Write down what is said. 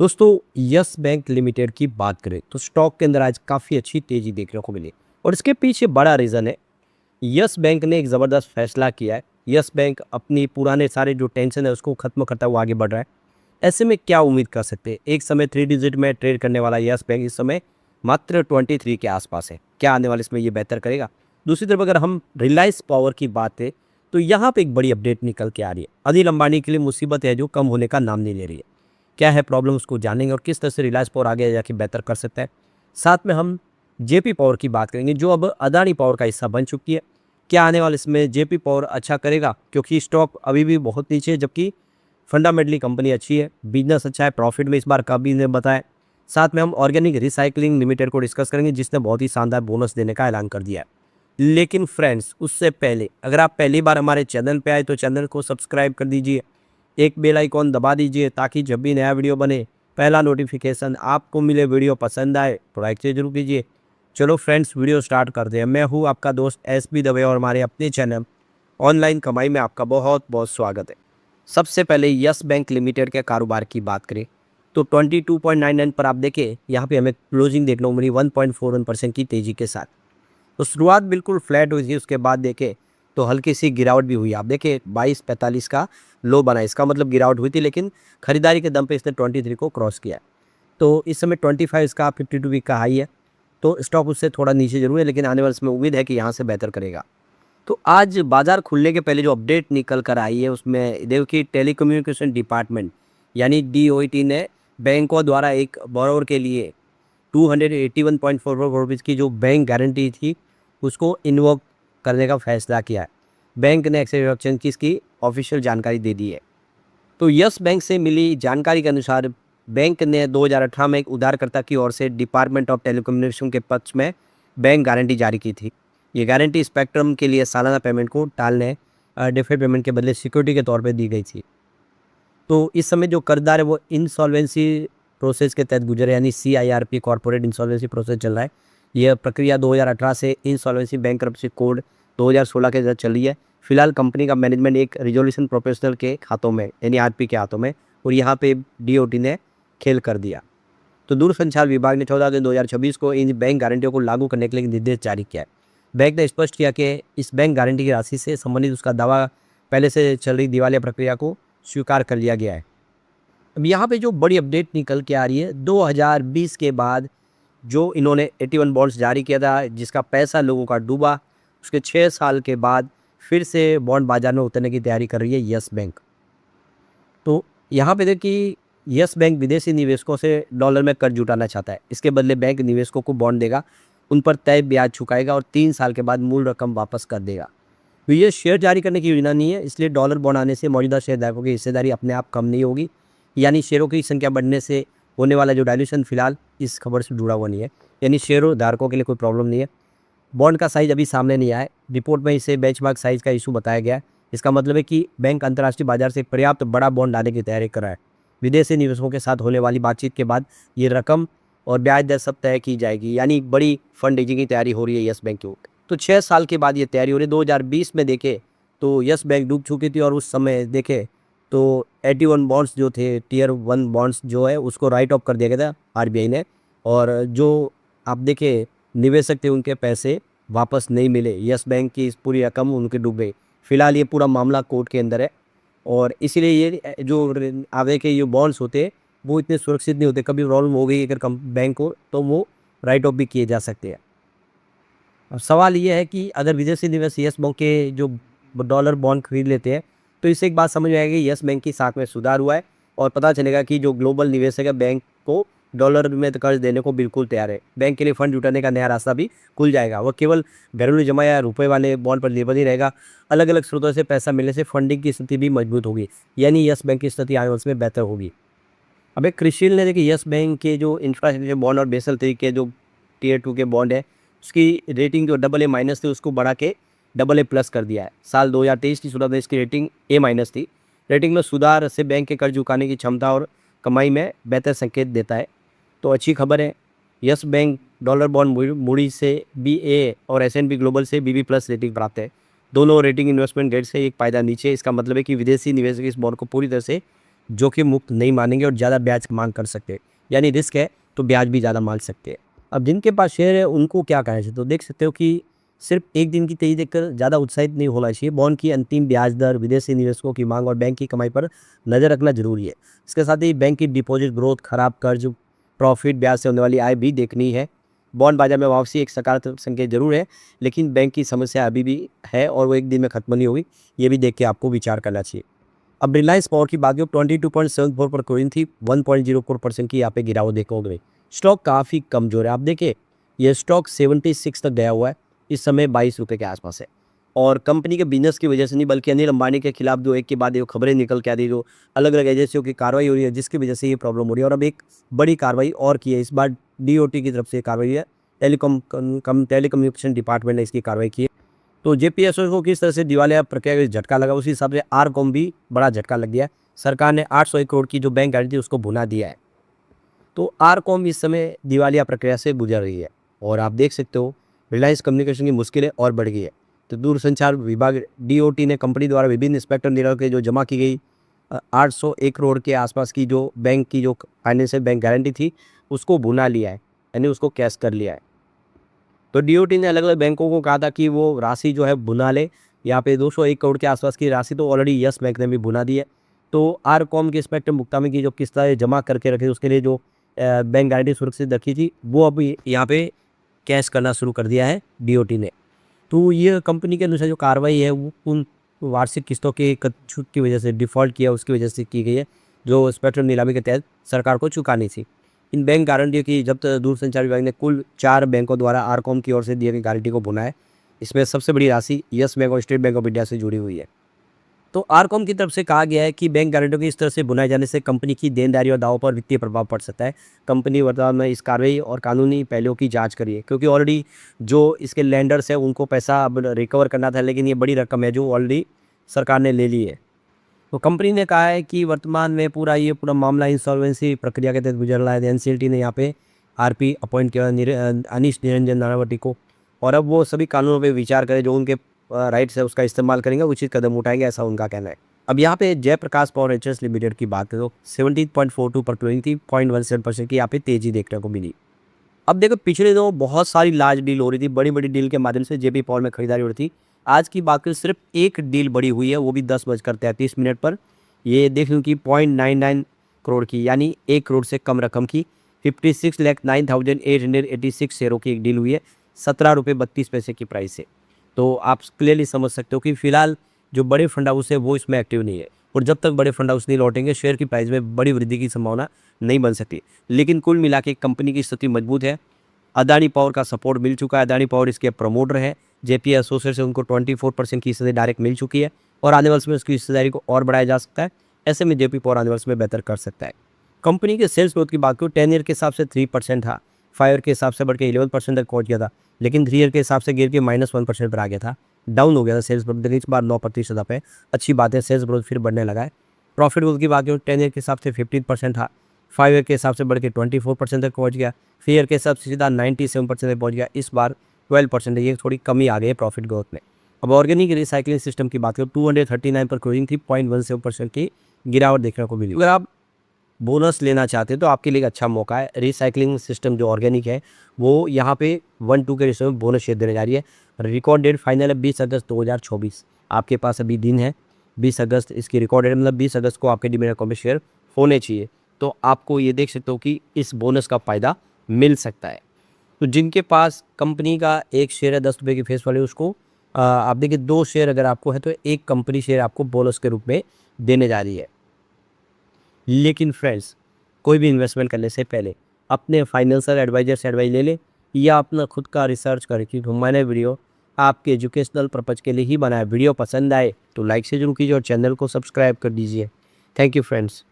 दोस्तों, yes bank limited की बात करें तो स्टॉक के अंदर आज काफ़ी अच्छी तेज़ी देखने को मिली और इसके पीछे बड़ा रीज़न है। यस बैंक ने एक ज़बरदस्त फैसला किया है। यस बैंक अपनी पुराने सारे जो टेंशन है उसको ख़त्म करता हुआ आगे बढ़ रहा है। ऐसे में क्या उम्मीद कर सकते हैं? एक समय 3 डिजिट में ट्रेड करने वाला यस बैंक इस समय मात्र 23 के आसपास है। क्या आने वाले इसमें ये बेहतर करेगा? दूसरी तरफ अगर हम रिलायंस पावर की बात है तो यहाँ पे एक बड़ी अपडेट निकल के आ रही है। अनिल अंबानी के लिए मुसीबत है जो कम होने का नाम नहीं ले रही है। क्या है प्रॉब्लम उसको जानेंगे और किस तरह से रिलायंस पावर आगे जाके बेहतर कर सकता है। साथ में हम जेपी पावर की बात करेंगे जो अब अदानी पावर का हिस्सा बन चुकी है। क्या आने वाले इसमें जेपी पावर अच्छा करेगा क्योंकि स्टॉक अभी भी बहुत नीचे है, जबकि फंडामेंटली कंपनी अच्छी है, बिजनेस अच्छा है, प्रॉफिट में इस बार का भी ने बताया। साथ में हम ऑर्गेनिक रिसाइकलिंग लिमिटेड को डिस्कस करेंगे जिसने बहुत ही शानदार बोनस देने का ऐलान कर दिया है। लेकिन फ्रेंड्स, उससे पहले अगर आप पहली बार हमारे चैनल पे आए तो चैनल को सब्सक्राइब कर दीजिए, एक बेल आइकॉन दबा दीजिए ताकि जब भी नया वीडियो बने पहला नोटिफिकेशन आपको मिले। वीडियो पसंद आए तो लाइक से जरूर कीजिए। चलो फ्रेंड्स, वीडियो स्टार्ट करते हैं। मैं हूँ आपका दोस्त एसबी दवे और हमारे अपने चैनल ऑनलाइन कमाई में आपका बहुत बहुत स्वागत है। सबसे पहले यस बैंक लिमिटेड के कारोबार की बात करें तो 22.99 पर आप देखें, यहाँ पे हमें क्लोजिंग देखने को मिली 1.41% की तेज़ी के साथ। तो शुरुआत बिल्कुल फ्लैट हुई थी, उसके बाद देखें तो हल्की सी गिरावट भी हुई। आप देखें 22.45 का लो बना, इसका मतलब गिरावट हुई थी, लेकिन खरीदारी के दम पे इसने 23 को क्रॉस किया है। तो इस समय 25 इसका 52 वीक का हाई है। तो स्टॉक उससे थोड़ा नीचे जरूर है, लेकिन आने वाले समय उम्मीद है कि यहाँ से बेहतर करेगा। तो आज बाजार खुलने के पहले जो अपडेट निकल कर आई है उसमें देखो कि टेलीकम्युनिकेशन डिपार्टमेंट यानी डीओटी ने बैंकों द्वारा एक बोरोवर के लिए 281.44 करोड़ रुपीज़ की जो बैंक गारंटी थी उसको इन्वोक करने का फैसला किया है। बैंक ने एक्सेप्शन की इसकी ऑफिशियल जानकारी दे दी है। तो यस बैंक से मिली जानकारी के अनुसार बैंक ने 2018 में एक उधारकर्ता की ओर से डिपार्टमेंट ऑफ टेलीकम्युनिकेशन के पक्ष में बैंक गारंटी जारी की थी। ये गारंटी स्पेक्ट्रम के लिए सालाना पेमेंट को टालने डिफर्ड पेमेंट के बदले सिक्योरिटी के तौर पे दी गई थी। तो इस समय जो कर्जदार है वो इंसॉल्वेंसी प्रोसेस के तहत गुजरे, यानी सीआईआरपी कॉर्पोरेट इंसॉल्वेंसी प्रोसेस चल रहा है। यह प्रक्रिया 2018 से इंसॉल्वेंसी बैंक्रप्सी कोड 2016 के तहत चल रही है। फिलहाल कंपनी का मैनेजमेंट एक रिजोल्यूशन प्रोफेशनल के हाथों में यानी आरपी के हाथों में, और यहाँ पे डीओटी ने खेल कर दिया। तो दूरसंचार विभाग ने 14 जून 2026 को इन बैंक गारंटियों को लागू करने के लिए निर्देश जारी किया है। बैंक ने स्पष्ट किया कि इस बैंक गारंटी की राशि से संबंधित उसका दावा पहले से चल रही दिवालिया प्रक्रिया को स्वीकार कर लिया गया है। अब यहाँ पे जो बड़ी अपडेट निकल के आ रही है, 2020 के बाद जो इन्होंने 81 बॉन्ड्स जारी किया था जिसका पैसा लोगों का डूबा, उसके 6 साल के बाद फिर से बॉन्ड बाजार में उतरने की तैयारी कर रही है यस बैंक। तो यहाँ पे देखिए यस बैंक विदेशी निवेशकों से डॉलर में कर्ज जुटाना चाहता है। इसके बदले बैंक निवेशकों को बॉन्ड देगा, उन पर तय ब्याज चुकाएगा और 3 साल के बाद मूल रकम वापस कर देगा। तो ये शेयर जारी करने की योजना नहीं है, इसलिए डॉलर बॉन्ड आने से मौजूदा शेयरधारकों की हिस्सेदारी अपने आप कम नहीं होगी। यानी शेयरों की संख्या बढ़ने से होने वाला जो डायल्यूशन फिलहाल इस खबर से जुड़ा हुआ नहीं है, यानी शेयरों धारकों के लिए कोई प्रॉब्लम नहीं है। बॉन्ड का साइज अभी सामने नहीं आया है, रिपोर्ट में इसे बेंचमार्क साइज का इशू बताया गया है। इसका मतलब है कि बैंक अंतर्राष्ट्रीय बाजार से पर्याप्त बड़ा बॉन्ड लाने की तैयारी कर रहा है। विदेशी निवेशकों के साथ होने वाली बातचीत के बाद ये रकम और ब्याज दर सब तय की जाएगी, यानी बड़ी फंड रेजिंग की तैयारी हो रही है यस बैंक की। तो 6 साल के बाद ये तैयारी हो रही है। 2020 में देखे तो यस बैंक डूब चुकी थी और उस समय देखे तो 81 बॉन्ड्स जो थे टियर 1 बॉन्ड्स जो है उसको राइट ऑफ कर दिया गया था आरबीआई ने, और जो आप देखे निवेशक थे उनके पैसे वापस नहीं मिले। यस बैंक की इस पूरी रकम उनके डूब गई। फिलहाल ये पूरा मामला कोर्ट के अंदर है और इसीलिए ये जो आगे के ये बॉन्ड्स होते हैं वो इतने सुरक्षित नहीं होते। कभी प्रॉब्लम हो गई अगर बैंक को तो वो राइट ऑफ भी किए जा सकते हैं। अब सवाल ये है कि अगर विदेशी निवेश यस बैंक के जो डॉलर बॉन्ड खरीद लेते हैं तो इससे एक बात समझ में आएगी, यस बैंक की साख में सुधार हुआ है और पता चलेगा कि जो ग्लोबल निवेशक है बैंक को डॉलर में कर्ज देने को बिल्कुल तैयार है। बैंक के लिए फंड जुटाने का नया रास्ता भी खुल जाएगा। वो केवल घरेलू जमा या रुपए वाले बॉन्ड पर निर्भर नहीं रहेगा, अलग अलग स्रोतों से पैसा मिलने से फंडिंग की स्थिति भी मजबूत होगी, यानी यस बैंक की स्थिति आने वाले समय बेहतर होगी। अब एक क्रिशिल ने देखिए यस बैंक के जो इंफ्रास्ट्रक्चर बॉन्ड और बेसल 3 के जो टियर 2 के बॉन्ड है उसकी रेटिंग जो AA- थी उसको बढ़ा के AA+ कर दिया है। साल 2023 की शुरुआत में इसकी रेटिंग A- थी। रेटिंग में सुधार से बैंक के कर्ज चुकाने की क्षमता और कमाई में बेहतर संकेत देता है। तो अच्छी खबर है, yes bank dollar bond Moody से BA और S&P ग्लोबल से BB+ रेटिंग प्राप्त है। दोनों रेटिंग इन्वेस्टमेंट ग्रेड से एक पायदान नीचे। इसका मतलब है कि विदेशी निवेशक इस बॉन्ड को पूरी तरह से जोखिम मुक्त नहीं मानेंगे और ज़्यादा ब्याज की मांग कर सकते हैं, यानी रिस्क है तो ब्याज भी ज़्यादा मान सकते हैं। अब जिनके पास शेयर है उनको क्या करना चाहिए, तो देख सकते हो कि सिर्फ एक दिन की तेजी देखकर ज़्यादा उत्साहित नहीं होना चाहिए। बॉन्ड की अंतिम ब्याज दर, विदेशी निवेशकों की मांग और बैंक की कमाई पर नज़र रखना जरूरी है। इसके साथ ही बैंक की डिपॉजिट ग्रोथ, खराब कर्ज, प्रॉफिट, ब्याज से होने वाली आय भी देखनी है। बॉन्ड बाजार में वापसी एक सकारात्मक संकेत जरूर है, लेकिन बैंक की समस्या अभी भी है और वो एक दिन में खत्म नहीं होगी, ये भी देख के आपको विचार करना चाहिए। अब रिलायंस पावर की बात करें, 22.74 पर क्लोजिंग थी, 1.04% की यहाँ पे गिरावट देखोगे। स्टॉक काफ़ी कमजोर है। आप देखिए ये स्टॉक 76 तक गया हुआ है, इस समय 22 रुपये के आसपास है। और कंपनी के बिजनेस की वजह से नहीं, बल्कि अनिल अंबानी के खिलाफ जो एक के बाद एक खबरें निकल के आ रही, जो अलग अलग एजेंसियों की कार्रवाई हो रही है, जिसकी वजह से ये प्रॉब्लम हो रही है। और अब एक बड़ी कार्रवाई और की है, इस बार डीओटी की तरफ से कार्रवाई है, टेलीकम्युनिकेशन डिपार्टमेंट ने इसकी कार्रवाई की है। तो जेपीएसओ को किस तरह से दिवालिया प्रक्रिया का झटका लगा, उसी हिसाब से आरकॉम भी बड़ा झटका लग गया है। सरकार ने 801 करोड़ की जो बैंक गारंटी उसको भुना दिया है। तो आरकॉम इस समय दिवालिया प्रक्रिया से गुजर रही है और आप देख सकते हो रिलायंस कम्युनिकेशन की मुश्किलें और बढ़ गई है। तो दूरसंचार विभाग डीओटी ने कंपनी द्वारा विभिन्न इंस्पेक्टर निरव के जो जमा की गई 801 करोड़ के आसपास की जो बैंक की जो फाइनेंशियल बैंक गारंटी थी उसको भुना लिया है, यानी उसको कैश कर लिया है। तो डीओटी ने अलग अलग बैंकों को कहा था कि वो राशि जो है भुना ले। यहाँ पे 201 करोड़ के आसपास की राशि तो ऑलरेडी यस बैंक ने भी भुना दी है। तो आरकॉम के इंस्पेक्टर मुक्तामी की जो किस्तें जमा करके रखे उसके लिए जो बैंक गारंटी सुरक्षित रखी थी वो अभी यहाँ पे कैश करना शुरू कर दिया है डीओटी ने। तो ये कंपनी के अनुसार जो कार्रवाई है वो उन वार्षिक किस्तों के छूट की वजह से, डिफ़ॉल्ट किया उसकी वजह से की गई है, जो स्पेक्ट्रम नीलामी के तहत सरकार को चुकानी थी। इन बैंक गारंटियों की जब्त दूरसंचार विभाग ने कुल 4 बैंकों द्वारा आरकॉम की ओर से दिए गई गारंटी को भुना है। इसमें सबसे बड़ी राशि यस बैंक और स्टेट बैंक ऑफ इंडिया से जुड़ी हुई है। तो आरकॉम की तरफ से कहा गया है कि बैंक गारंटियों की इस तरह से बुनाए जाने से कंपनी की देनदारी और दावों पर वित्तीय प्रभाव पड़ सकता है। कंपनी वर्तमान में इस कार्रवाई और कानूनी पहलुओं की जांच करी है, क्योंकि ऑलरेडी जो इसके लैंडर्स हैं उनको पैसा अब रिकवर करना था, लेकिन ये बड़ी रकम है जो ऑलरेडी सरकार ने ले ली है। तो कंपनी ने कहा है कि वर्तमान में पूरा मामला इंसॉल्वेंसी प्रक्रिया के तहत गुजर रहा है। एनसीएलटी ने यहाँ पे आरपी अपॉइंट किया अनीश निरंजन नानावटी को, और अब वो सभी कानूनों पे विचार करें, जो उनके राइट्स है उसका इस्तेमाल करेंगे, उचित कदम उठाएंगे, ऐसा उनका कहना है। अब यहाँ पे जयप्रकाश पावर एचएस लिमिटेड की बात करें तो 17.42 पर क्लोजिंग थी, 0.17% की यहाँ पे तेजी देखने को मिली। अब देखो पिछले दिनों बहुत सारी लार्ज डील हो रही थी, बड़ी बड़ी डील के माध्यम से जेपी पावर में खरीदारी हो रही थी। आज की बात करें सिर्फ एक डील बड़ी हुई है, वो भी 10:33 पर। ये देख लूँ कि 0.99 करोड़ की, यानी 1 करोड़ से कम रकम की 56,09,886 शेयरों की एक डील हुई है, 17 रुपये 32 पैसे की प्राइस से। तो आप क्लियरली समझ सकते हो कि फिलहाल जो बड़े फंड हाउस है वो इसमें एक्टिव नहीं है, और जब तक बड़े फंड हाउस नहीं लौटेंगे शेयर की प्राइस में बड़ी वृद्धि की संभावना नहीं बन सकती। लेकिन कुल मिला के कंपनी की स्थिति मजबूत है। अदानी पावर का सपोर्ट मिल चुका है, अदानी पावर इसके प्रमोटर है। जेपी एसोसिएट से उनको 24% की हिस्सेदारी डायरेक्ट मिल चुकी है, और आने वर्ष में उसकी हिस्सेदारी को और बढ़ाया जा सकता है। ऐसे में जेपी पावर आने वर्ष में बेहतर कर सकता है। कंपनी के सेल्स ग्रोथ की बात करूँ, 10 ईयर के हिसाब से 3% था, 5 ईयर के हिसाब से बढ़ के 11% तक पहुँच गया था, लेकिन 3 ईयर के हिसाब से गिर के -1% पर आ गया था, डाउन हो गया था सेल्स ग्रोथ। इस बार 9% पे अच्छी बात है, सेल्स ग्रोथ फिर बढ़ने लगा है। प्रॉफिट ग्रोथ की बात करूँ, 10 ईयर के हिसाब से 15% था, 5 ईयर के हिसाब से बढ़ के 24% तक पहुँच गया, 3 ईयर के हिसाब से सीधा 97% तक पहुँच गया। इस बार 12% है, ये थोड़ी कमी आ गई है प्रॉफिट ग्रोथ में। अब ऑर्गेनिक रिसाइकलिंग सिस्टम की बात करूँ, 239 पर क्लोजिंग थी, 0.17% की गिरावट देखने को मिली। अगर आप बोनस लेना चाहते हैं तो आपके लिए एक अच्छा मौका है। रिसाइकलिंग सिस्टम जो ऑर्गेनिक है वो यहाँ पे 1-2 के रेशो में बोनस शेयर देने जा रही है। रिकॉर्ड डेट फाइनल है 20 अगस्त 2024। आपके पास अभी दिन है 20 अगस्त, इसकी रिकॉर्ड डेट मतलब 20 अगस्त को आपके डीमैट अकाउंट में शेयर होने चाहिए। तो आपको ये देख सकते हो कि इस बोनस का फ़ायदा मिल सकता है। तो जिनके पास कंपनी का एक शेयर है 10 रुपये की फेस वैल्यू, उसको आप देखिए 2 शेयर अगर आपको है तो एक कंपनी शेयर आपको बोनस के रूप में देने जा रही है। लेकिन फ्रेंड्स, कोई भी इन्वेस्टमेंट करने से पहले अपने फाइनेंशियल एडवाइजर से एडवाइस ले लें, या अपना खुद का रिसर्च करें, क्योंकि मैंने वीडियो आपके एजुकेशनल पर्पज़ के लिए ही बनाया। वीडियो पसंद आए तो लाइक से जरूर कीजिए और चैनल को सब्सक्राइब कर दीजिए। Thank you friends.